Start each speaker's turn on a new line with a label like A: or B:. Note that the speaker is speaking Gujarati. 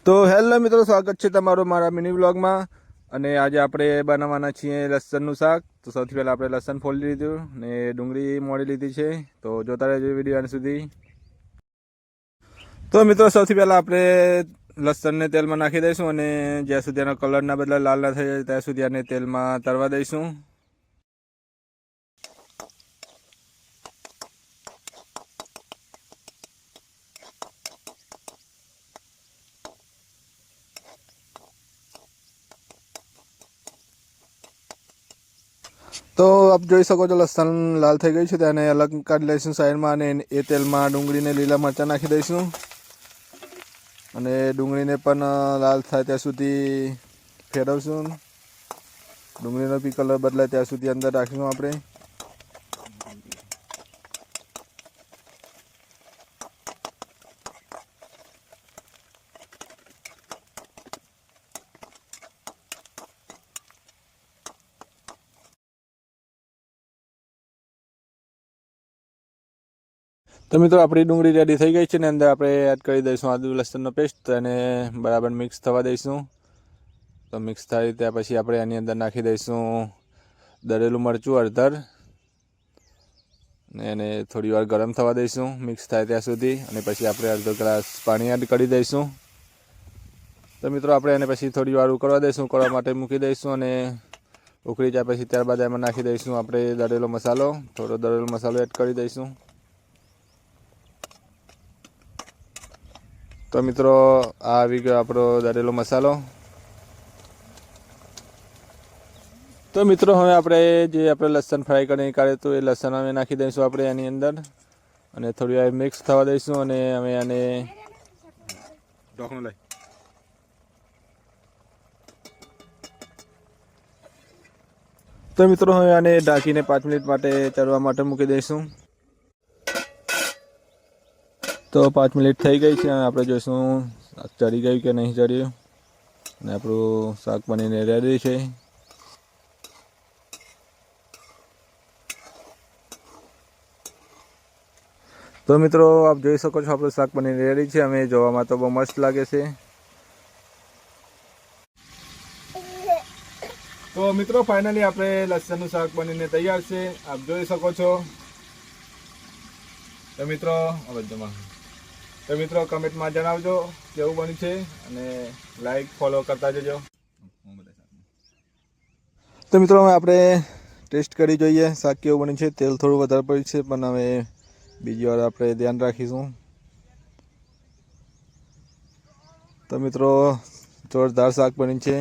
A: તો હેલો મિત્રો, સ્વાગત છે તમારું મારા મિની વ્લોગમાં. અને આજે આપણે બનાવવાના છીએ લસણનું શાક. તો સૌથી પહેલાં આપણે લસણ ફોલી લીધું ને ડુંગળી મોળી લીધી છે. તો જોતા રહેજો વિડીયો અંત સુધી. તો મિત્રો સૌથી પહેલાં આપણે લસણને તેલમાં નાખી દઈશું અને જ્યાં સુધી એનો કલર ના બદલે લાલ ના થઈ જાય ત્યાં સુધી આને તેલમાં તળવા દઈશું. તો આપ જોઈ શકો છો લસણ લાલ થઈ ગઈ છે, તેને અલગ કાઢી લઈશું સાઈડમાં. અને એ તેલમાં ડુંગળીને લીલા મરચાં નાખી દઈશું અને ડુંગળીને પણ લાલ થાય ત્યાં સુધી ફેરવશું. ડુંગળીનો બી કલર બદલાય ત્યાં સુધી અંદર રાખીશું આપણે. તો મિત્રો આપણી ડુંગળી રેડી થઈ ગઈ છે ને અંદર આપણે એડ કરી દઈશું આદુ લસણનો પેસ્ટ. એને બરાબર મિક્સ થવા દઈશું. તો મિક્સ થાય ત્યાં પછી આપણે એની અંદર નાખી દઈશું દળેલું મરચું હળદર ને એને થોડી વાર ગરમ થવા દઈશું મિક્સ થાય ત્યાં સુધી. અને પછી આપણે અડધો ગ્લાસ પાણી એડ કરી દઈશું. તો મિત્રો આપણે એને પછી થોડી વાર ઉકળવા દઈશું. ઉકળવા માટે મૂકી દઈશું અને ઉકળી જાય પછી ત્યારબાદ એમાં નાખી દઈશું આપણે દળેલો મસાલો. થોડો દળેલો મસાલો એડ કરી દઈશું. તો મિત્રો આ આવી ગયો આપણો દળેલો મસાલો. તો મિત્રો હવે આપણે જે લસણ ફ્રાય કરીને કાઢ્યું હતું એ લસણ અમે નાખી દઈશું આપણે એની અંદર અને થોડી વાર મિક્સ થવા દઈશું. અને અમે આને ઢોકણું લઈ તો મિત્રો હવે આને ઢાંકીને 5 મિનિટ માટે ચડવા માટે મૂકી દઈશું. તો 5 મિનિટ થઈ ગઈ છે. આપણે જોઈશું ચડી ગયું કે નહીં ચડ્યું. અને આપણું શાક બનીને રેડી છે. તો મિત્રો આપ જોઈ શકો છો આપણું શાક બનીને રેડી છે. અમે જોવામાં તો બહુ મસ્ત લાગે છે. તો મિત્રો ફાઇનલી આપણે લસણનું શાક બનીને તૈયાર છે, આપ જોઈ શકો છો. તો મિત્રો કમેન્ટમાં જણાવજો કેવું બન્યું છે અને લાઈક ફોલો કરતા જજો. તો મિત્રો હવે આપણે ટેસ્ટ કરી જોઈએ શાક કેવું બન્યું છે. તેલ થોડું વધારે પડ્યું છે પણ હવે બીજી વાર આપણે ધ્યાન રાખીશું. તો મિત્રો જોરદાર શાક બન્યું છે.